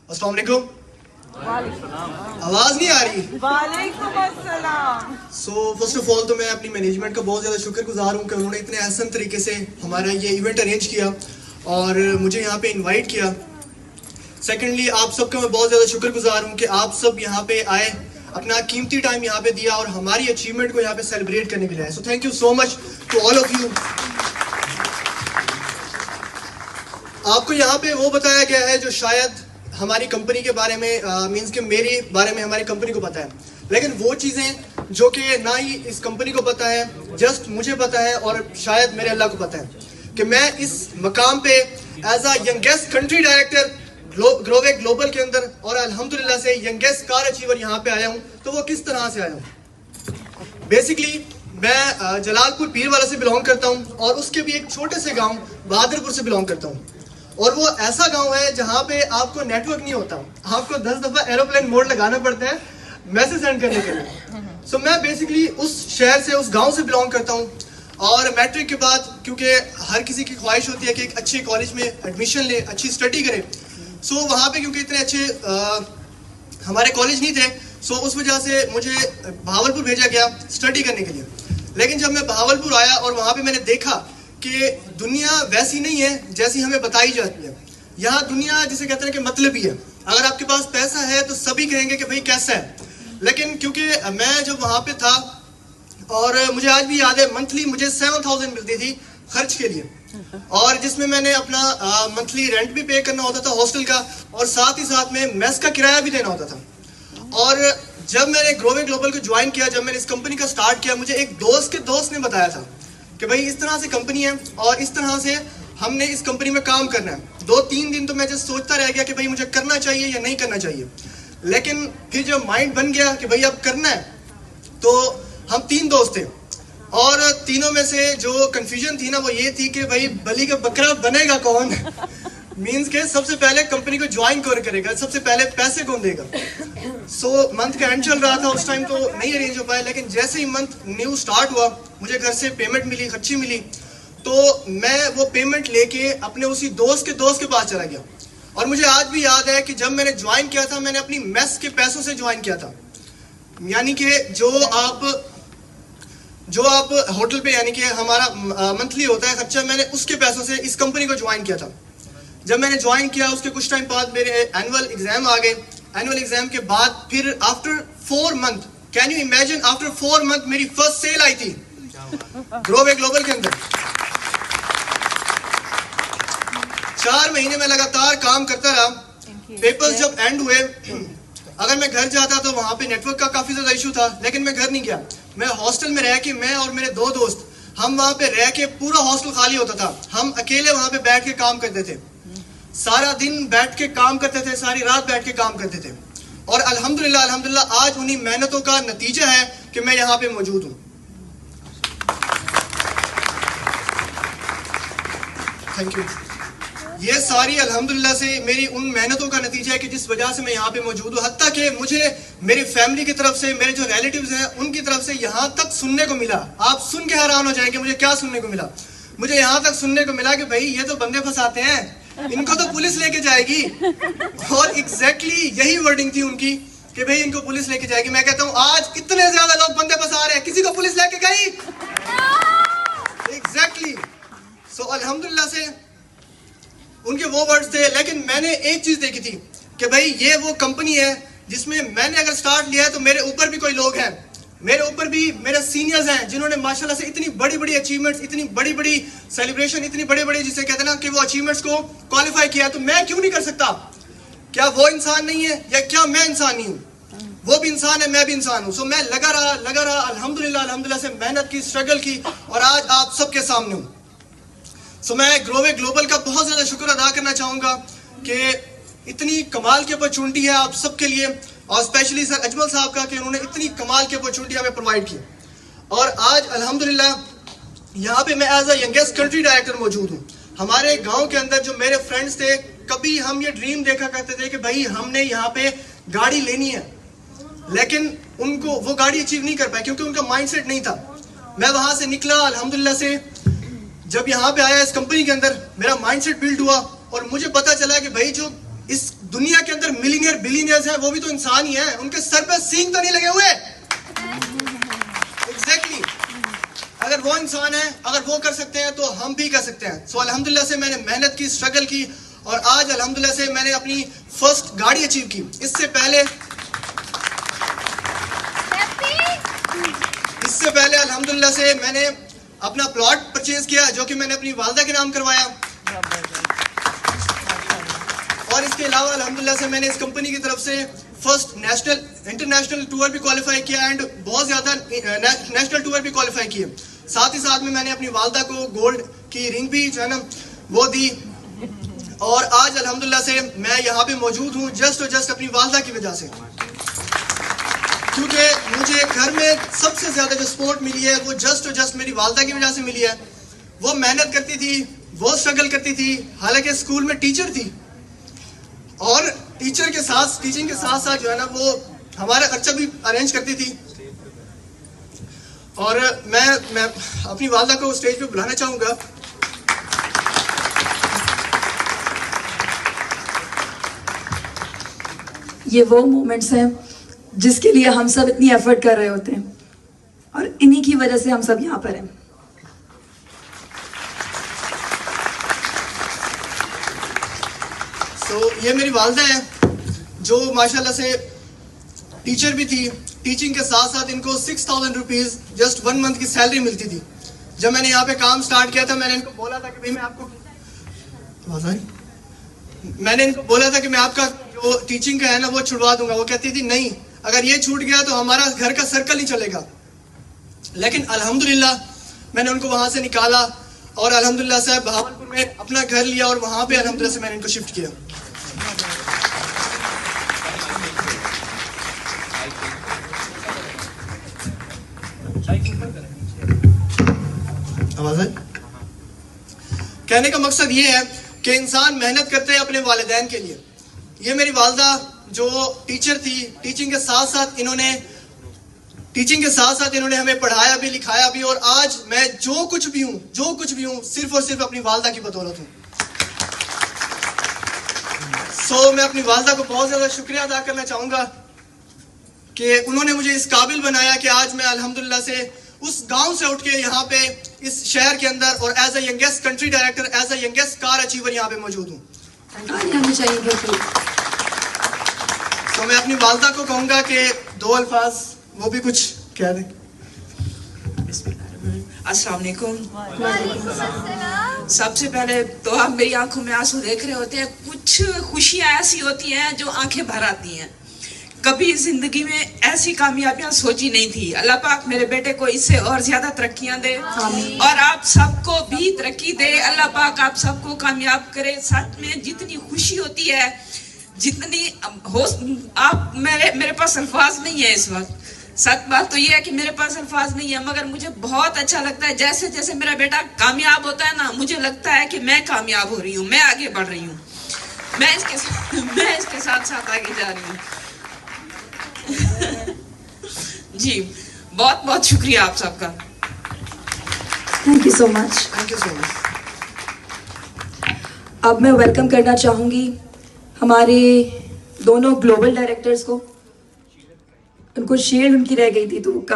अस्सलाम वालेकुम। आवाज नहीं आ रही? वालेकुम अस्सलाम। सो फर्स्ट ऑफ ऑल तो मैं अपनी मैनेजमेंट का बहुत ज़्यादा शुक्रगुजार हूँ कि उन्होंने इतने आसान तरीके से हमारा ये इवेंट अरेंज किया और मुझे यहाँ पे इनवाइट किया। सेकेंडली आप सबका मैं बहुत ज़्यादा शुक्रगुजार हूँ कि आप सब यहाँ पे आए, अपना कीमती टाइम यहाँ पे दिया और हमारी अचीवमेंट को यहाँ पे सेलिब्रेट करने के लिए आए। So thank you so much to all of you. आपको यहाँ पे वो बताया गया है जो शायद हमारी कंपनी के बारे में मींस के मेरे बारे में हमारी कंपनी को पता है, लेकिन वो चीज़ें जो कि ना ही इस कंपनी को पता है, जस्ट मुझे पता है और शायद मेरे अल्लाह को पता है कि मैं इस मकाम पे as a youngest country director ग्रोवेक ग्लोबल के अंदर और अल्हम्दुलिल्लाह से यंगेस्ट कार अचीवर यहाँ पे आया हूँ। तो वो किस तरह से आया हूँ? बेसिकली मैं जलालपुर पीरवाला से बिलोंग करता हूँ और उसके भी एक छोटे से गाँव बहादुरपुर से बिलोंग करता हूँ। और वो ऐसा गांव है जहां पे आपको नेटवर्क नहीं होता, आपको 10 दफा एरोप्लेन मोड लगाना पड़ता है मैसेज सेंड करने के लिए। सो मैं बेसिकली उस शहर से, उस गांव से बिलोंग करता हूं और मैट्रिक के बाद क्योंकि हर किसी की ख्वाहिश होती है कि एक अच्छे कॉलेज में एडमिशन ले, अच्छी स्टडी करे। सो वहाँ पे क्योंकि इतने अच्छे हमारे कॉलेज नहीं थे, सो उस वजह से मुझे बहावलपुर भेजा गया स्टडी करने के लिए। लेकिन जब मैं बहावलपुर आया और वहाँ पे मैंने देखा कि दुनिया वैसी नहीं है जैसी हमें बताई जाती है। यहाँ दुनिया जिसे कहते हैं कि मतलबी है। अगर आपके पास पैसा है तो सभी कहेंगे कि भाई कैसा है, लेकिन क्योंकि मैं जब वहाँ पे था और मुझे आज भी याद है मंथली मुझे 7000 मिलती थी खर्च के लिए, और जिसमें मैंने अपना मंथली रेंट भी पे करना होता था हॉस्टल का और साथ ही साथ में मेस का किराया भी देना होता था। और जब मैंने ग्रोवेक ग्लोबल को ज्वाइन किया, जब मैंने इस कंपनी का स्टार्ट किया, मुझे एक दोस्त के दोस्त ने बताया था कि भाई इस तरह से कंपनी है और इस तरह से हमने इस कंपनी में काम करना है। 2-3 दिन तो मैं जस्ट सोचता रह गया कि भाई मुझे करना चाहिए या नहीं करना चाहिए, लेकिन फिर जब माइंड बन गया कि भाई अब करना है, तो हम 3 दोस्त थे और तीनों में से जो कंफ्यूजन थी ना वो ये थी कि भाई बलि का बकरा बनेगा कौन मींस के सबसे पहले कंपनी को ज्वाइन कौन करेगा, सबसे पहले पैसे कौन देगा। सो मंथ का एंड चल रहा था उस टाइम, तो नहीं अरेंज हो पाया, लेकिन जैसे ही मंथ न्यू स्टार्ट हुआ मुझे घर से पेमेंट मिली, अच्छी मिली, तो मैं वो पेमेंट लेके अपने उसी दोस्त के पास चला गया। और मुझे आज भी याद है कि जब मैंने ज्वाइन किया था मैंने अपनी मेस के पैसों से ज्वाइन किया था, यानी कि जो आप होटल पे यानी कि हमारा मंथली होता है खर्चा, मैंने उसके पैसों से इस कंपनी को ज्वाइन किया था। जब मैंने ज्वाइन किया उसके कुछ टाइम बाद मेरे एनुअल एग्जाम आ गए। एनुअल एग्जाम के बाद फिर after 4 month, can you imagine, after 4 month मेरी फर्स्ट सेल आई थी ग्रोवेक ग्लोबल के अंदर। 4 महीने में लगातार काम करता रहा। पेपर्स जब एंड हुए, अगर मैं घर जाता तो वहां पे नेटवर्क का काफी ज्यादा इशू था, लेकिन मैं घर नहीं गया। मैं हॉस्टल में रह के, मैं और मेरे 2 दोस्त, हम वहां पे रह के, पूरा हॉस्टल खाली होता था, हम अकेले वहां पे बैठ के काम करते थे, सारा दिन बैठ के काम करते थे, सारी रात बैठ के काम करते थे। और अल्हम्दुलिल्लाह आज उन्हीं मेहनतों का नतीजा है कि मैं यहाँ पे मौजूद हूँ। Thank you. ये सारी अल्हम्दुलिल्लाह से मेरी उन मेहनतों का नतीजा है कि जिस वजह से मैं यहाँ पे मौजूद हूँ। हत्ता कि मुझे मेरी फैमिली की तरफ से, मेरे जो रिलेटिव्स हैं उनकी तरफ से यहाँ तक सुनने को मिला, आप सुन के हैरान हो जाएंगे मुझे क्या सुनने को मिला। मुझे यहाँ तक सुनने को मिला कि भाई ये तो बंदे फंसाते हैं, इनको तो पुलिस लेके जाएगी। और एग्जैक्टली यही वर्डिंग थी उनकी कि भाई इनको पुलिस लेके जाएगी। मैं कहता हूँ आज इतने ज्यादा लोग बंदे फंसा रहे हैं, किसी को पुलिस लेके गई? एग्जैक्टली। सो अल्हम्दुलिल्लाह से उनके वो वर्ड्स थे, लेकिन मैंने एक चीज देखी थी कि भाई ये वो कंपनी है जिसमें मैंने अगर स्टार्ट लिया है तो मेरे ऊपर भी कोई लोग हैं, मेरे ऊपर भी मेरे सीनियर्स हैं जिन्होंने माशाल्लाह से इतनी बड़ी बड़ी अचीवमेंट्स, इतनी बड़ी बड़ी सेलिब्रेशन, इतनी बड़ी बड़ी जिसे कहते हैं ना कि वो अचीवमेंट्स को क्वालिफाई किया, तो मैं क्यों नहीं कर सकता? क्या वो इंसान नहीं है या क्या मैं इंसान नहीं हूँ? वो भी इंसान है, मैं भी इंसान हूँ। सो मैं लगा रहा अल्हम्दुलिल्लाह से मेहनत की, स्ट्रगल की और आज आप सबके सामने हूँ। सो मैं ग्रोवेक ग्लोबल का बहुत ज़्यादा शुक्र अदा करना चाहूँगा कि इतनी कमाल की अपॉर्चुनिटी है आप सबके लिए, और स्पेशली सर अजमल साहब का कि उन्होंने इतनी कमाल की अपॉर्चुनिटी हमें प्रोवाइड की। और आज अल्हम्दुलिल्लाह यहाँ पे मैं as a youngest country director मौजूद हूँ। हमारे गांव के अंदर जो मेरे फ्रेंड्स थे, कभी हम ये ड्रीम देखा करते थे कि भाई हमने यहाँ पे गाड़ी लेनी है, लेकिन उनको वो गाड़ी अचीव नहीं कर पाए क्योंकि उनका माइंडसेट नहीं था। मैं वहाँ से निकला अल्हम्दुलिल्लाह से, जब यहाँ पे आया इस कंपनी के अंदर मेरा माइंडसेट बिल्ड हुआ और मुझे पता चला कि भाई जो इस दुनिया के अंदर मिलियनियर बिलियनियर्स हैं, वो भी तो इंसान ही हैं, उनके सर पे सींग तो नहीं लगे हुए। एग्जैक्टली अगर वो इंसान है, अगर वो कर सकते हैं तो हम भी कर सकते हैं। सो अल्हम्दुलिल्लाह से मैंने मेहनत की, स्ट्रगल की और आज अल्हम्दुलिल्लाह से मैंने अपनी फर्स्ट गाड़ी अचीव की। इससे पहले अल्हम्दुलिल्लाह से मैंने अपना प्लॉट परचेज किया जो कि मैंने अपनी वालदा के नाम करवाया। और इसके अलावा अल्हम्दुलिल्लाह से मैंने इस कंपनी की तरफ से फर्स्ट नेशनल इंटरनेशनल टूर भी क्वालिफाई किया एंड बहुत ज़्यादा नेशनल टूर भी क्वालिफाई किए। साथ ही साथ में मैंने अपनी वालदा को गोल्ड की रिंग भी जो है ना वो दी। और आज अल्हम्दुलिल्लाह से मैं यहाँ पे मौजूद हूँ जस्ट और जस्ट अपनी वालदा की वजह से, क्योंकि मुझे घर में सबसे ज़्यादा जो सपोर्ट मिली है वो जस्ट और जस्ट मेरी वालदा की वजह से मिली है। वो मेहनत करती थी, वो स्ट्रगल करती थी, हालांकि स्कूल में टीचर थी और टीचिंग के साथ साथ जो है ना वो हमारा खर्चा भी अरेंज करती थी। और मैं अपनी वालदा को स्टेज पे बुलाना चाहूँगा। ये वो मोमेंट्स हैं जिसके लिए हम सब इतनी एफर्ट कर रहे होते हैं और इन्हीं की वजह से हम सब यहाँ पर हैं। तो ये मेरी वालदा है जो माशाल्लाह से टीचर भी थी। टीचिंग के साथ साथ इनको 6,000 रुपीज़ जस्ट 1 मंथ की सैलरी मिलती थी। जब मैंने यहाँ पे काम स्टार्ट किया था मैंने इनको बोला था कि भाई मैं आपका जो टीचिंग का है ना वो छुड़वा दूंगा। वो कहती थी नहीं, अगर ये छूट गया तो हमारा घर का सर्कल नहीं चलेगा। लेकिन अल्हम्दुलिल्लाह मैंने उनको वहाँ से निकाला और अल्हम्दुलिल्लाह से बहावलपुर में अपना घर लिया और वहाँ पे अल्हम्दुलिल्लाह से मैंने इनको शिफ्ट किया। कहने का मकसद ये है कि इंसान मेहनत करते हैं अपने वालिदैन के लिए। ये मेरी वालदा जो टीचर थी, टीचिंग के साथ साथ इन्होंने हमें पढ़ाया भी, लिखाया भी। और आज मैं जो कुछ भी हूँ सिर्फ और सिर्फ अपनी वालदा की बदौलत हूँ। सो मैं अपनी वालदा को बहुत ज़्यादा शुक्रिया अदा करना चाहूँगा कि उन्होंने मुझे इस काबिल बनाया कि आज मैं अल्हम्दुलिल्लाह से उस गांव से उठ के यहाँ पे इस शहर के अंदर और as a youngest country director, as a youngest car achiever यहाँ पे मौजूद हूँ। तो मैं अपनी वालदा को कहूँगा कि 2 अल्फाज वो भी कुछ कह दें। अस्सलाम वालेकुम। सबसे पहले तो आप मेरी आंखों में आंसू देख रहे होते हैं। कुछ खुशियाँ ऐसी होती हैं जो आंखें भर आती हैं। कभी जिंदगी में ऐसी कामयाबियां सोची नहीं थी। अल्लाह पाक मेरे बेटे को इससे और ज्यादा तरक्कियां दे और आप सबको भी तरक्की दे। अल्लाह पाक आप सबको कामयाब करे। सच में जितनी खुशी होती है, जितनी हो आप मेरे पास अल्फाज नहीं है इस वक्त। सच बात तो ये है कि मेरे पास अल्फाज नहीं है, मगर मुझे बहुत अच्छा लगता है। जैसे जैसे मेरा बेटा कामयाब होता है ना, मुझे लगता है कि मैं कामयाब हो रही हूँ, मैं आगे बढ़ रही हूँ, मैं इसके साथ साथ आगे जा रही हूँ। जी बहुत बहुत शुक्रिया आप सबका। Thank you so much. अब मैं वेलकम करना चाहूँगी हमारे दोनों ग्लोबल डायरेक्टर्स को। उनको शील्ड उनकी रह गई थी तो